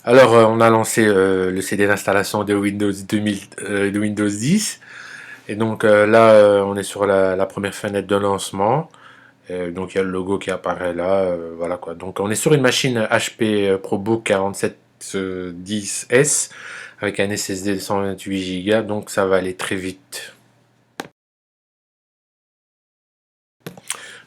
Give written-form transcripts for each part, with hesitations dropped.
Alors, on a lancé le CD d'installation de Windows 2000, de Windows 10. Et donc là, on est sur la première fenêtre de lancement. Donc il y a le logo qui apparaît là. Voilà quoi. Donc on est sur une machine HP ProBook 4710S avec un SSD de 128 Go. Donc ça va aller très vite.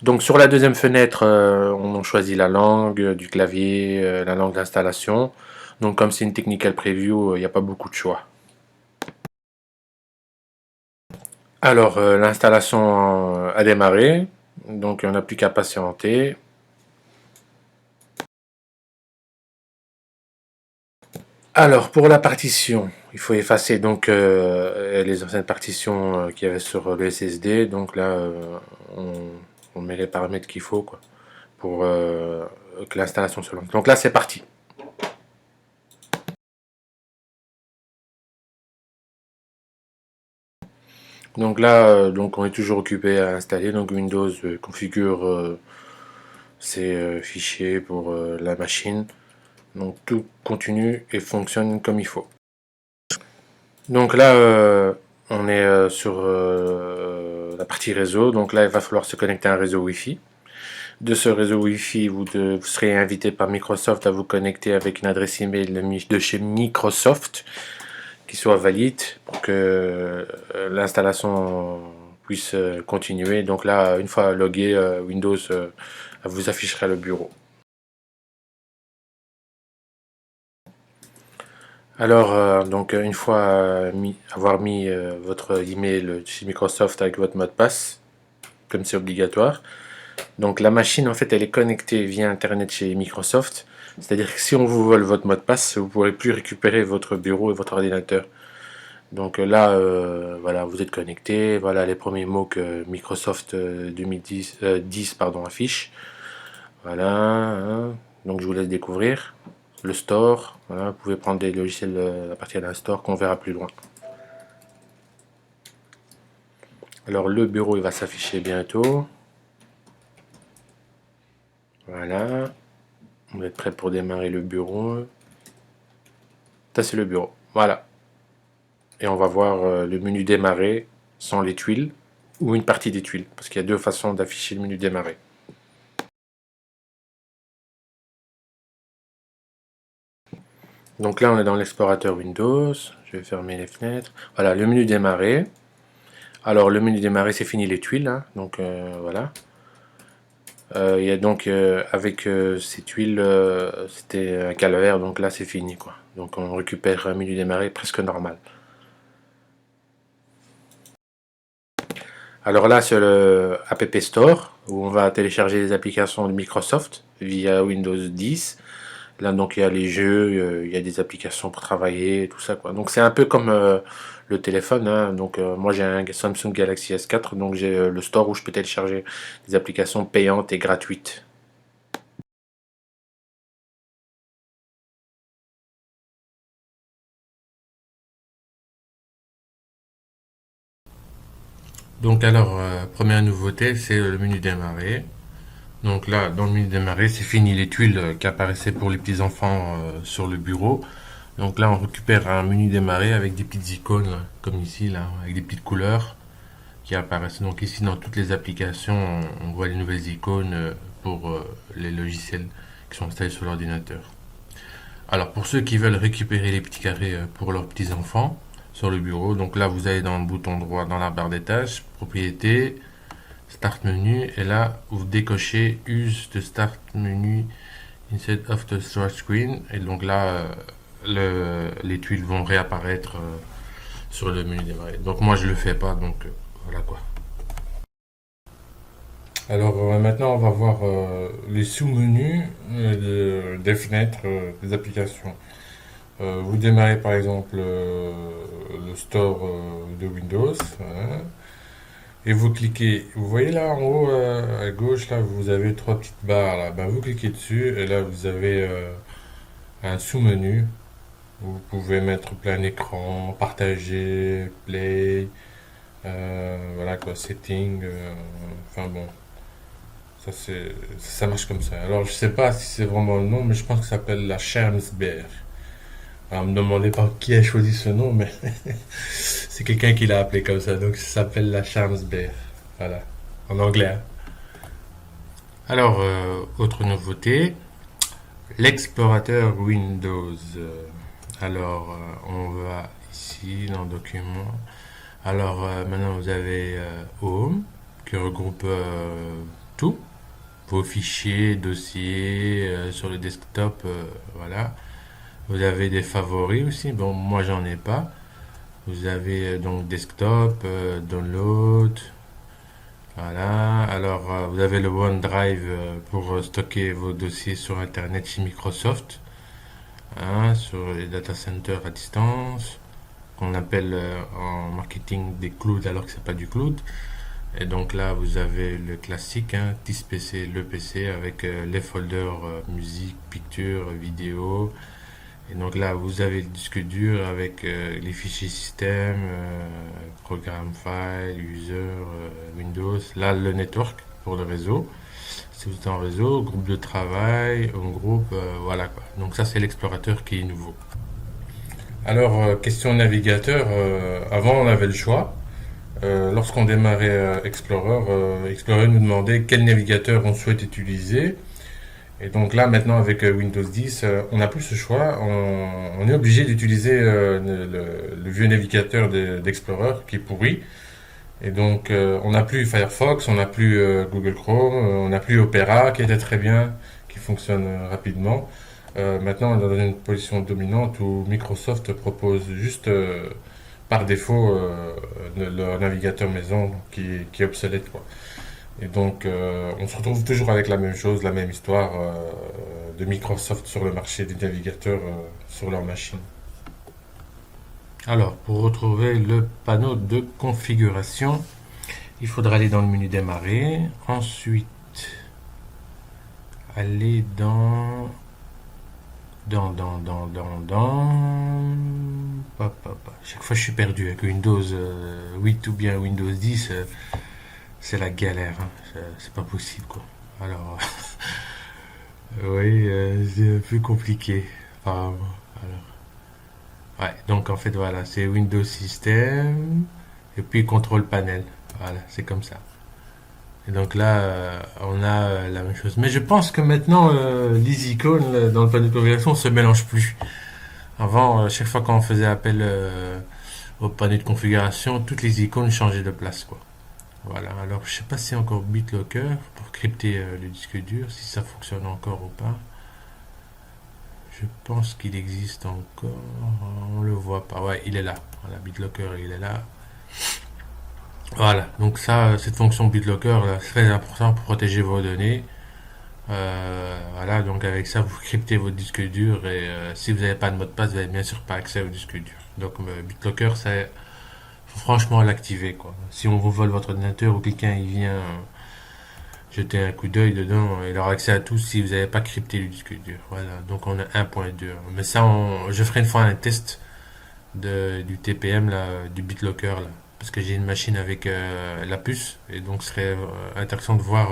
Donc sur la deuxième fenêtre, on choisit la langue du clavier, la langue d'installation. Donc comme c'est une technical preview, il n'y a pas beaucoup de choix. Alors, l'installation a démarré, donc on n'a plus qu'à patienter. Alors, pour la partition, il faut effacer donc les anciennes partitions qu'il y avait sur le SSD. Donc là, on, on met les paramètres qu'il faut quoi, pour que l'installation se lance. Donc là, c'est parti. Donc là, donc on est toujours occupé à installer. Donc Windows configure ses fichiers pour la machine. Donc tout continue et fonctionne comme il faut. Donc là, on est sur la partie réseau. Donc là, il va falloir se connecter à un réseau Wi-Fi. De ce réseau Wi-Fi, vous serez invité par Microsoft à vous connecter avec une adresse email de chez Microsoft qui soit valide pour que l'installation puisse continuer. Donc là, une fois logué, Windows vous affichera le bureau. Alors, donc une fois avoir mis votre email chez Microsoft avec votre mot de passe, comme c'est obligatoire, donc la machine en fait elle est connectée via Internet chez Microsoft, c'est-à-dire que si on vous vole votre mot de passe, vous ne pourrez plus récupérer votre bureau et votre ordinateur. Donc là, voilà, vous êtes connecté, voilà les premiers mots que Microsoft 2010 10 pardon, affiche. Voilà, hein. Donc je vous laisse découvrir le store. Voilà, vous pouvez prendre des logiciels à partir d'un store qu'on verra plus loin. Alors le bureau il va s'afficher bientôt. Voilà. Vous êtes prêt pour démarrer le bureau. Ça c'est le bureau. Voilà. Et on va voir le menu démarrer sans les tuiles ou une partie des tuiles. Parce qu'il y a deux façons d'afficher le menu démarrer. Donc là on est dans l'explorateur Windows. Je vais fermer les fenêtres. Voilà le menu démarrer. Alors le menu démarrer c'est fini les tuiles. Hein. Donc voilà. Il y a donc avec ces tuiles, c'était un calvaire, donc là c'est fini quoi. Donc on récupère un menu démarrer presque normal. Alors là c'est le App Store où on va télécharger les applications de Microsoft via Windows 10. Là donc il y a les jeux, il y a des applications pour travailler, tout ça quoi. Donc c'est un peu comme le téléphone. Hein. Donc moi j'ai un Samsung Galaxy S4, donc j'ai le store où je peux télécharger des applications payantes et gratuites. Donc alors, première nouveauté, c'est le menu démarrer. Donc là, dans le menu démarrer, c'est fini les tuiles qui apparaissaient pour les petits enfants sur le bureau. Donc là, on récupère un menu démarrer avec des petites icônes, là, comme ici, là, avec des petites couleurs qui apparaissent. Donc ici, dans toutes les applications, on voit les nouvelles icônes pour les logiciels qui sont installés sur l'ordinateur. Alors pour ceux qui veulent récupérer les petits carrés pour leurs petits enfants sur le bureau, donc là vous allez dans le bouton droit dans la barre des tâches, propriété, start menu, et là vous décochez use the start menu instead of the start screen, et donc là les tuiles vont réapparaître sur le menu démarrer. Donc moi je le fais pas, donc voilà quoi. Alors maintenant on va voir les sous-menus des fenêtres des applications. Vous démarrez par exemple le store de Windows, voilà, et vous cliquez. Vous voyez là en haut à gauche, là vous avez trois petites barres là. Ben, vous cliquez dessus et là vous avez un sous-menu. Vous pouvez mettre plein écran, partager, play, voilà quoi, setting. Enfin bon, ça marche comme ça. Alors je sais pas si c'est vraiment le nom, mais je pense que ça s'appelle la Schermsberg. Alors, me demandez pas qui a choisi ce nom, mais c'est quelqu'un qui l'a appelé comme ça. Donc, ça s'appelle la Charms Bear. Voilà. En anglais, hein. Alors, autre nouveauté, l'explorateur Windows. Alors, on va ici dans Documents. Alors, maintenant, vous avez Home, qui regroupe tout, vos fichiers, dossiers sur le desktop, voilà. Vous avez des favoris aussi. Bon, moi, j'en ai pas. Vous avez donc desktop, download. Voilà. Alors, vous avez le OneDrive pour stocker vos dossiers sur Internet chez Microsoft, hein, sur les data centers à distance, qu'on appelle en marketing des clouds alors que c'est pas du cloud. Et donc là, vous avez le classique, hein, TIS-PC, le PC avec les folders musique, picture, vidéo. Et donc là, vous avez le disque dur avec les fichiers système, programme file, user, Windows. Là, le network pour le réseau. Si vous êtes en réseau, groupe de travail, home group, voilà quoi. Donc ça, c'est l'explorateur qui est nouveau. Alors, question navigateur, avant on avait le choix. Lorsqu'on démarrait Explorer, Explorer nous demandait quel navigateur on souhaite utiliser. Et donc là, maintenant, avec Windows 10, on n'a plus ce choix. On est obligé d'utiliser le vieux navigateur d'Explorer qui est pourri. Et donc, on n'a plus Firefox, on n'a plus Google Chrome, on n'a plus Opera qui était très bien, qui fonctionne rapidement. Maintenant, on est dans une position dominante où Microsoft propose juste par défaut leur navigateur maison qui est obsolète, quoi. Et donc, on se retrouve toujours avec la même chose, la même histoire de Microsoft sur le marché des navigateurs sur leur machine. Alors, pour retrouver le panneau de configuration, il faudra aller dans le menu démarrer. Ensuite, aller Chaque fois, je suis perdu avec Windows 8 ou bien Windows 10. C'est la galère, hein. C'est pas possible, quoi. Alors, oui, c'est un peu compliqué. Apparemment. Ouais, donc en fait, voilà, c'est Windows System et puis contrôle panel. Voilà, c'est comme ça. Et donc là, on a la même chose. Mais je pense que maintenant, les icônes dans le panneau de configuration se mélangent plus. Avant, chaque fois qu'on faisait appel au panneau de configuration, toutes les icônes changeaient de place, quoi. Voilà, alors je sais pas si encore BitLocker pour crypter le disque dur, si ça fonctionne encore ou pas. Je pense qu'il existe encore. On le voit pas. Ouais, il est là. Voilà, BitLocker, il est là. Voilà, donc ça, cette fonction BitLocker, là, c'est très important pour protéger vos données. Voilà, donc avec ça, vous cryptez votre disque dur et si vous n'avez pas de mot de passe, vous n'avez bien sûr pas accès au disque dur. Donc BitLocker, c'est faut franchement l'activer, quoi. Si on vous vole votre ordinateur ou quelqu'un il vient jeter un coup d'œil dedans, il aura accès à tout si vous n'avez pas crypté le disque dur. Voilà, donc on a 1.2. Mais ça, je ferai une fois un test du TPM, là, du BitLocker, là. Parce que j'ai une machine avec la puce, et donc ce serait intéressant de voir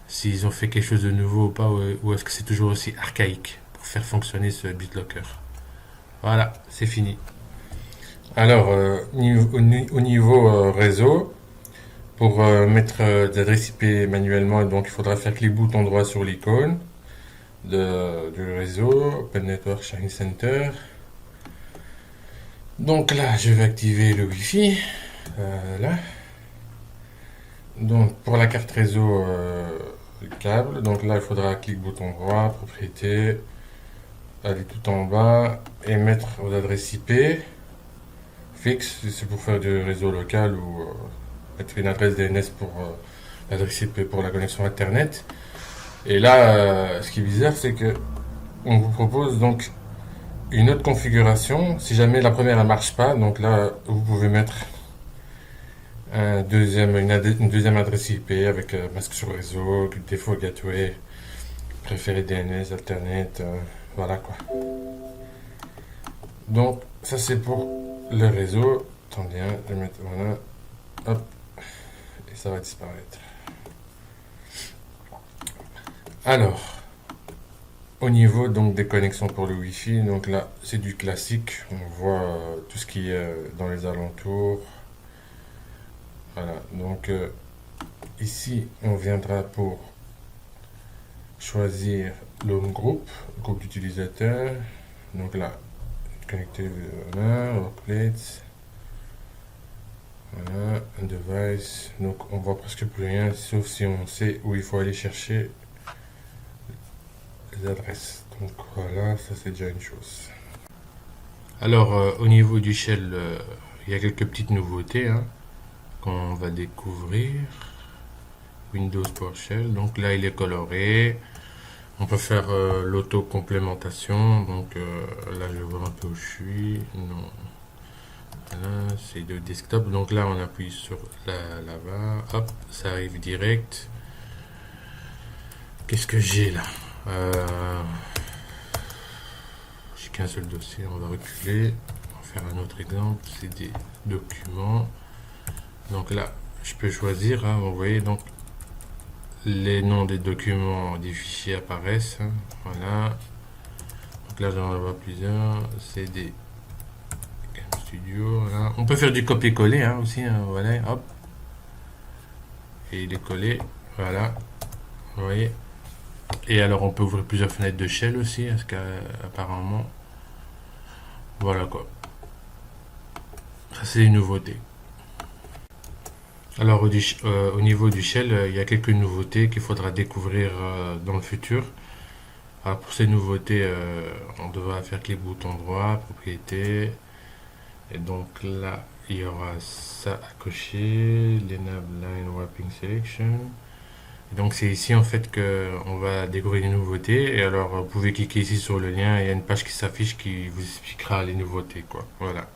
s'ils ont fait quelque chose de nouveau ou pas, ou est-ce que c'est toujours aussi archaïque pour faire fonctionner ce BitLocker. Voilà, c'est fini. Alors, au niveau réseau, pour mettre des adresses IP manuellement, donc il faudra faire clic bouton droit sur l'icône du réseau, Open Network Sharing Center. Donc là, je vais activer le Wi-Fi. Là. Donc pour la carte réseau, le câble. Donc là, il faudra clic bouton droit, propriété, aller tout en bas et mettre vos adresses IP fixe. C'est pour faire du réseau local ou mettre une adresse DNS pour l'adresse IP pour la connexion Internet. Et là, ce qui est bizarre, c'est que on vous propose donc une autre configuration. Si jamais la première ne marche pas, donc là, vous pouvez mettre une deuxième adresse IP avec masque sur réseau, défaut gateway, préféré DNS, Alternate, voilà quoi. Donc, ça c'est pour le réseau. Attendez, hein, je vais mettre voilà, hop, et ça va disparaître. Alors, Au niveau donc des connexions pour le Wi-Fi, donc là c'est du classique, on voit tout ce qui est dans les alentours. Voilà, donc ici on viendra pour choisir l'home group, groupe d'utilisateurs. Donc là, connecter, voilà, workplace, voilà, un device. Donc on voit presque plus rien, sauf si on sait où il faut aller chercher les adresses. Donc voilà, ça c'est déjà une chose. Alors au niveau du shell, il y a quelques petites nouveautés hein, qu'on va découvrir. Windows PowerShell, donc là il est coloré. On peut faire l'auto-complémentation, donc là je vois un peu où je suis. Non. Voilà, c'est le desktop, donc là on appuie sur la barre, hop, ça arrive direct. Qu'est-ce que j'ai là J'ai qu'un seul dossier, on va reculer. On va faire un autre exemple, c'est des documents. Donc là, je peux choisir, hein, vous voyez, donc les noms des documents, des fichiers apparaissent. Hein, voilà. Donc là, j'en vois plusieurs. C'est des Game Studio. Voilà. On peut faire du copier-coller hein, aussi. Hein, voilà, hop. Et il est collé. Voilà. Vous voyez. Et alors, on peut ouvrir plusieurs fenêtres de shell aussi. Parce qu'apparemment. Voilà quoi. Ça, c'est une nouveauté. Alors, au niveau du shell, il y a quelques nouveautés qu'il faudra découvrir dans le futur. Alors pour ces nouveautés, on devra faire clic bouton droit, propriété. Et donc là, il y aura ça à cocher, l'enable line wrapping selection. Et donc c'est ici en fait que on va découvrir les nouveautés. Et alors vous pouvez cliquer ici sur le lien, il y a une page qui s'affiche qui vous expliquera les nouveautés quoi. Voilà.